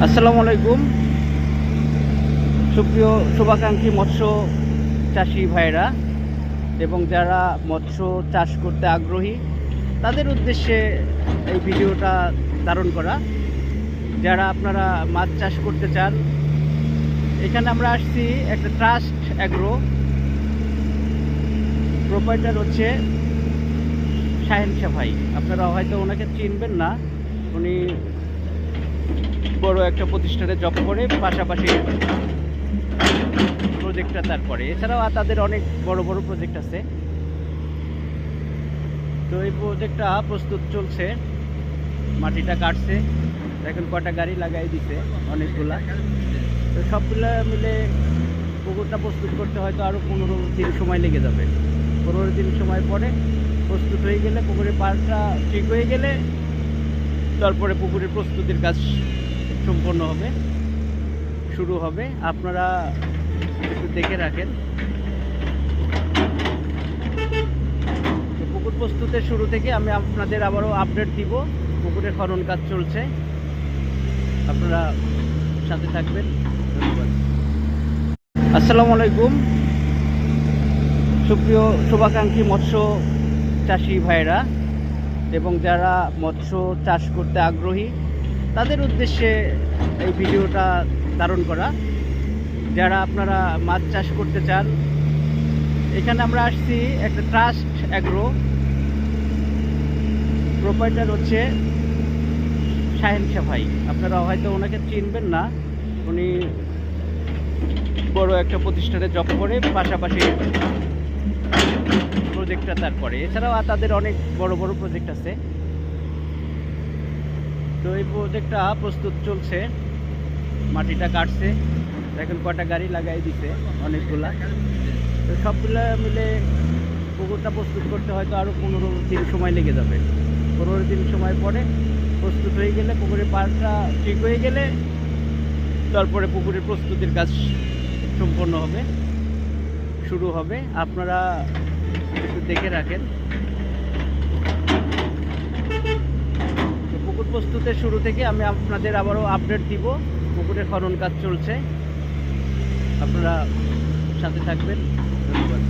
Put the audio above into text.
আসসালামু আলাইকুম। সুপ্রিয় শুভাকাঙ্ক্ষী মৎস্য চাষি ভাইরা এবং যারা মৎস্য চাষ করতে আগ্রহী তাদের উদ্দেশ্যে এই ভিডিওটা ধারণ করা। যারা আপনারা মাছ চাষ করতে চান, এখানে আমরা আসছি একটা ট্রাস্ট অ্যাগ্রো, প্রোপাইটার হচ্ছে শাহেন শাহ ভাই। আপনারা হয়তো ওনাকে চিনবেন না, উনি বড় একটা প্রতিষ্ঠানে জব করে, পাশাপাশি প্রজেক্টটা তারপরে এছাড়াও তাদের অনেক বড় বড় প্রজেক্ট আছে। তো এই প্রজেক্টটা প্রস্তুত চলছে, মাটিটা কাটছে, এখন কটা গাড়ি লাগাই দিছে অনেকগুলা। তো সবগুলা মিলে পুকুরটা প্রস্তুত করতে হয়তো আরও 15 দিন সময় লেগে যাবে। 15 দিন সময় পরে প্রস্তুত হয়ে গেলে, পুকুরের পাড়টা ঠিক হয়ে গেলে তারপরে পুকুরের প্রস্তুতির কাজ সম্পন্ন হবে, শুরু হবে। আপনারা একটু দেখে রাখেন। পুকুর প্রস্তুতের শুরু থেকে আমি আপনাদের আবারও আপডেট দিব। পুকুরের খনন কাজ চলছে, আপনারা সাথে থাকবেন। ধন্যবাদ। আসসালামু আলাইকুম। সুপ্রিয় শুভাকাঙ্ক্ষী মৎস্য চাষি ভাইরা এবং যারা মৎস্য চাষ করতে আগ্রহী তাদের উদ্দেশ্যে এই ভিডিওটা ধারণ করা। যারা আপনারা মাছ চাষ করতে চান, এখানে আমরা আসছি একটা ট্রাস্ট অ্যাগ্রো, প্রোপাইটার হচ্ছে শাহেন শাহ ভাই। আপনারা হয়তো ওনাকে চিনবেন না, উনি বড় একটা প্রতিষ্ঠানে জব করে, পাশাপাশি প্রজেক্টটা তারপরে এছাড়াও তাদের অনেক বড় বড় প্রজেক্ট আছে। তো এই প্রজেক্টটা প্রস্তুত চলছে, মাটিটা কাটছে, এখন কটা গাড়ি লাগাই দিছে অনেকগুলা। তো সবগুলা মিলে পুকুরটা প্রস্তুত করতে হয়তো আরও 15 দিন সময় লেগে যাবে। 15 দিন সময় পরে প্রস্তুত হয়ে গেলে, পুকুরের পাড়টা ঠিক হয়ে গেলে তারপরে পুকুরের প্রস্তুতির কাজ সম্পন্ন হবে, শুরু হবে। আপনারা একটু দেখে রাখেন। পুকুর প্রস্তুতের শুরু থেকে আমি আপনাদের আবারও আপডেট দিব। পুকুরের খনন কাজ চলছে, আপনারা সাথে থাকবেন। ধন্যবাদ।